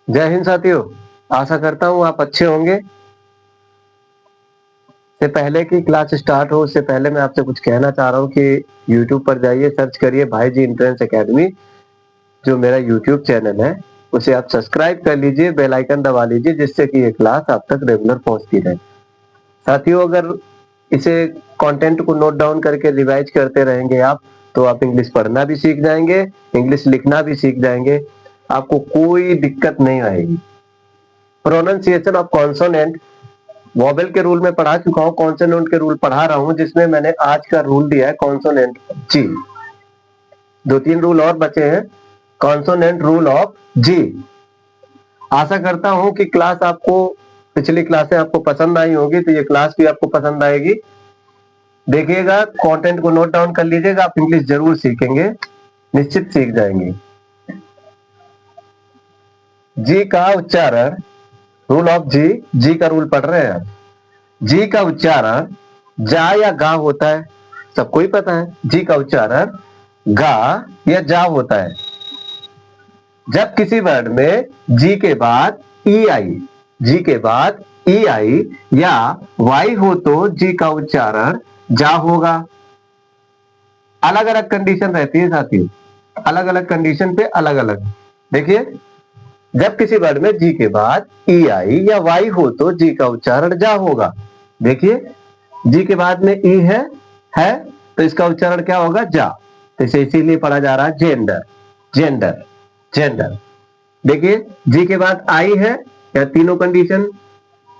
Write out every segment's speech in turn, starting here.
जय हिंद साथियों, आशा करता हूँ आप अच्छे होंगे। से पहले की क्लास स्टार्ट हो उससे पहले मैं आपसे कुछ कहना चाह रहा हूँ कि YouTube पर जाइए, सर्च करिए भाई जी एंट्रेंस एकेडमी। जो मेरा YouTube चैनल है उसे आप सब्सक्राइब कर लीजिए, बेल आइकन दबा लीजिए, जिससे कि ये क्लास आप तक रेगुलर पहुंचती रहे। साथियों, अगर इसे कंटेंट को नोट डाउन करके रिवाइज करते रहेंगे आप, तो आप इंग्लिश पढ़ना भी सीख जाएंगे, इंग्लिश लिखना भी सीख जाएंगे, आपको कोई दिक्कत नहीं आएगी। प्रोनाउंसिएशन ऑफ कॉन्सोनेंट वॉवेल के रूल में पढ़ा चुका हूँ, कॉन्सोनेंट के रूल पढ़ा रहा हूँ, जिसमें मैंने आज का रूल दिया है कॉन्सोनेंट जी। 2-3 रूल और बचे हैं। कॉन्सोनेंट रूल ऑफ जी। आशा करता हूँ कि क्लास आपको, पिछली क्लासें आपको पसंद आई होगी, तो ये क्लास भी आपको पसंद आएगी। देखिएगा, कंटेंट को नोट डाउन कर लीजिएगा, आप इंग्लिश जरूर सीखेंगे, निश्चित सीख जाएंगे। जी का उच्चारण, रूल ऑफ जी। जी का रूल पढ़ रहे हैं। जी का उच्चारण जा या गा होता है, सबको ही पता है। जी का उच्चारण गा या जा होता है। जब किसी वर्ड में जी के बाद ई आई, जी के बाद ई आई या वाई हो तो जी का उच्चारण जा होगा। अलग अलग कंडीशन रहती है साथियों, अलग अलग कंडीशन पे अलग अलग। देखिए, जब किसी वर्ड में जी के बाद ई आई या वाई हो तो जी का उच्चारण जा होगा। देखिए, जी के बाद में ई है तो इसका उच्चारण क्या होगा? जा। तो इसे इसीलिए पढ़ा जा रहा है जेंडर, जेंडर, जेंडर। देखिए, जी के बाद आई है, या तीनों कंडीशन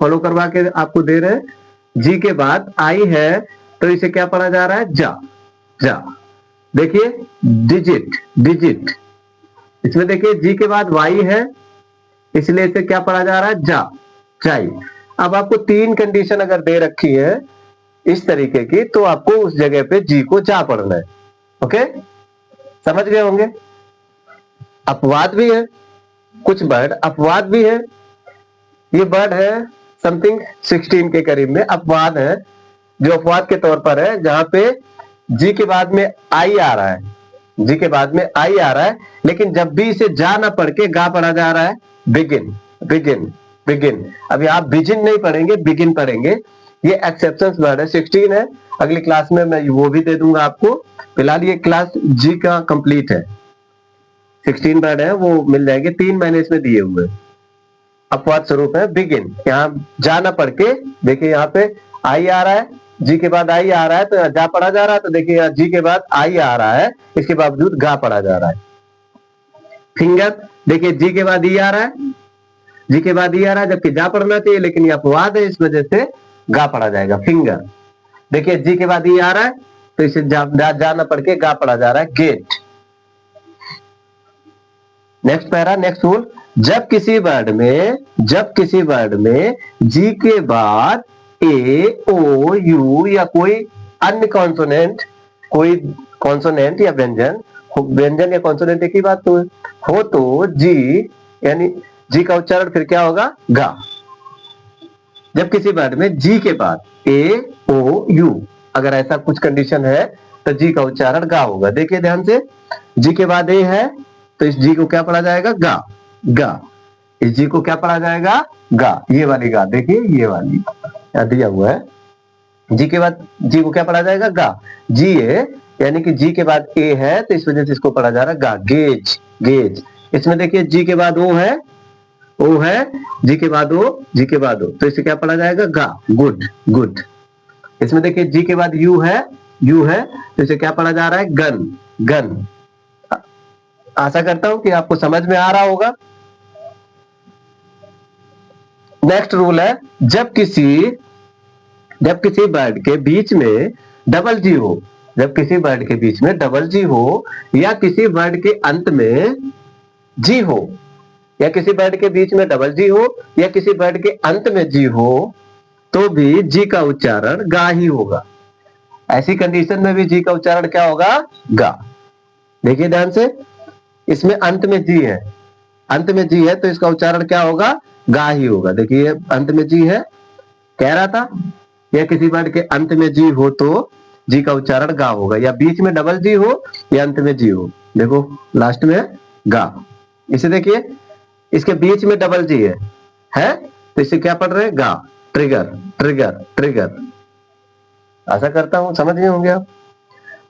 फॉलो करवा के आपको दे रहे हैं। जी के बाद आई है तो इसे क्या पढ़ा जा रहा है? जा, जा। देखिए, डिजिट, डिजिट। इसमें देखिए, जी के बाद वाई है, इसलिए इसे क्या पढ़ा जा रहा है? जा, जाई। अब आपको 3 कंडीशन अगर दे रखी है इस तरीके की, तो आपको उस जगह पे जी को जा पढ़ना है। ओके, समझ गए होंगे। अपवाद भी है, कुछ वर्ड अपवाद भी है। ये वर्ड है समथिंग 16 के करीब में अपवाद है, जो अपवाद के तौर पर है, जहां पे जी के बाद में आई आ रहा है, जी के बाद में आई आ रहा है, लेकिन जब भी इसे जा ना पढ़ के गा पढ़ा जा रहा है। Begin, begin, begin. अभी आप बिगिन नहीं पढ़ेंगे, बिगिन पढ़ेंगे। ये एक्सेप्शन वर्ड है, 16 है। अगली क्लास में मैं वो भी दे दूंगा आपको। फिलहाल ये क्लास जी का कंप्लीट है, 16 वर्ड है, वो मिल जाएंगे। 3 महीने इसमें दिए हुए। अपवाद स्वरूप है बिगिन, यहाँ जा ना पढ़ के। देखिए, यहाँ पे आई आ रहा है, जी के बाद आई आ रहा है तो जा पढ़ा जा रहा है। तो देखिए, यहाँ जी के बाद आई आ रहा है, इसके बावजूद गा पढ़ा जा रहा है। फिंगर, देखिए जी के बाद ई आ रहा है, जी के बाद ई आ रहा है, जबकि जा पढ़ना चाहिए, लेकिन ये अपवाद है, इस वजह से गा पढ़ा जाएगा। फिंगर। देखिए, जी के बाद ई आ रहा है तो इसे जा ना पढ़ के गा पढ़ा जा रहा है। Get. Next para, next rule. जब किसी वर्ड में, जब किसी वर्ड में जी के बाद ए, ओ, यू या कोई अन्य कॉन्सोनेंट, कोई कॉन्सोनेंट या व्यंजन, व्यंजन या कॉन्सोनेंट एक ही बात तो हो तो जी, यानी जी का उच्चारण फिर क्या होगा? गा। जब किसी वर्ड में जी के बाद ए, ओ, यू, अगर ऐसा कुछ कंडीशन है तो जी का उच्चारण गा होगा। देखिए ध्यान से, जी के बाद ए है तो इस जी को क्या पढ़ा जाएगा? गा, गा। इस जी को क्या पढ़ा जाएगा? गा। ये वाली गा, देखिए ये वाली दिया हुआ है। जी के बाद जी को क्या पढ़ा जाएगा? गा। जी है, यानी कि जी के बाद ए है तो इस वजह से इसको पढ़ा जा रहा है गा। Gauge, gauge. इसमें देखिए, जी के बाद ओ है, ओ है, जी के बाद ओ, जी के बाद ओ, तो इसे क्या पढ़ा जाएगा? गा। Good, good. इसमें देखिए, जी के बाद यू है, यू है, तो इसे क्या पढ़ा जा रहा है? Gun, gun. आशा करता हूं कि आपको समझ में आ रहा होगा। नेक्स्ट रूल है, जब किसी वर्ड के बीच में डबल जी हो, जब किसी वर्ड के बीच में डबल जी हो, या किसी वर्ड के अंत में जी हो, या किसी वर्ड के बीच में डबल जी हो, या किसी वर्ड के अंत में जी हो, तो भी जी का उच्चारण गा ही होगा। ऐसी कंडीशन में भी जी का उच्चारण क्या होगा? गा। देखिए ध्यान से, इसमें अंत में जी है, अंत में जी है तो इसका उच्चारण क्या होगा? गा ही होगा। देखिए, अंत में जी है, कह रहा था, या किसी वर्ड के अंत में जी हो तो जी का उच्चारण गा होगा, या बीच में डबल जी हो या अंत में जी हो। देखो लास्ट में गा। इसे देखिए, इसके बीच में डबल जी है तो इसे क्या पढ़ रहे हैं? गा। Trigger trigger trigger. आशा करता हूं समझ गए होंगे आप।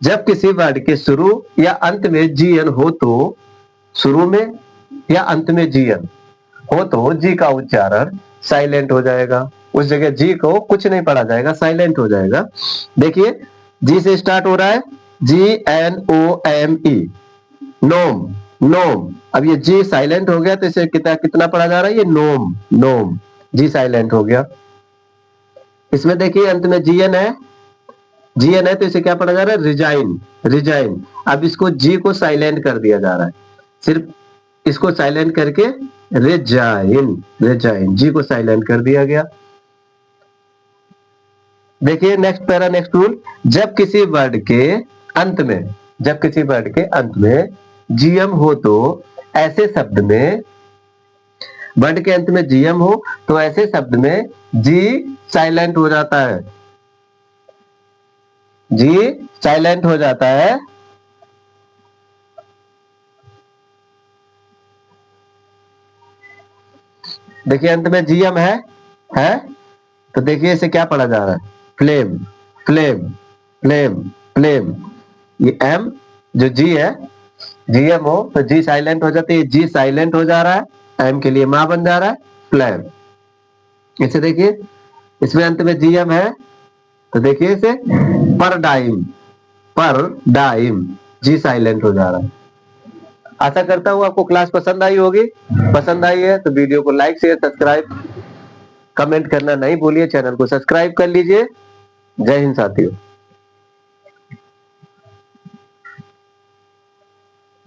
जब किसी वर्ड के शुरू या अंत में जीएन हो तो, शुरू में या अंत में जीएन हो तो जी का उच्चारण साइलेंट हो जाएगा। उस जगह जी को कुछ नहीं पढ़ा जाएगा, साइलेंट हो जाएगा। देखिए जी से स्टार्ट हो रहा है, GNOME, नोम नोम। अब ये जी साइलेंट हो गया तो इसे कितना पढ़ा जा रहा है? ये नोम नोम। जी साइलेंट हो गया। इसमें देखिए अंत में जीएन है तो इसे क्या पढ़ा जा रहा है? Resign resign. अब इसको जी को साइलेंट कर दिया जा रहा है, सिर्फ इसको साइलेंट करके रिजाइन रिजाइन, जी को साइलेंट कर दिया गया। देखिए नेक्स्ट पैरा, नेक्स्ट रूल। जब किसी वर्ड के अंत में जीएम हो तो ऐसे शब्द में, वर्ड के अंत में जीएम हो तो ऐसे शब्द में जी साइलेंट हो जाता है, जी साइलेंट हो जाता है। देखिए अंत में जीएम है तो देखिए इसे क्या पढ़ा जा रहा है? Flame flame flame flame. ये एम जो जी है, जीएम हो तो जी साइलेंट हो जाती है, जी साइलेंट हो जा रहा है, एम के लिए मां बन जा रहा है, फ्लेम। इसे देखिए इसमें अंत में जीएम है तो देखिए इसे पर डाइम, जी साइलेंट हो जा रहा है। आशा करता हूं आपको क्लास पसंद आई होगी। पसंद आई है तो वीडियो को लाइक शेयर सब्सक्राइब कमेंट करना नहीं भूलिए, चैनल को सब्सक्राइब कर लीजिए। जय हिंद साथियों।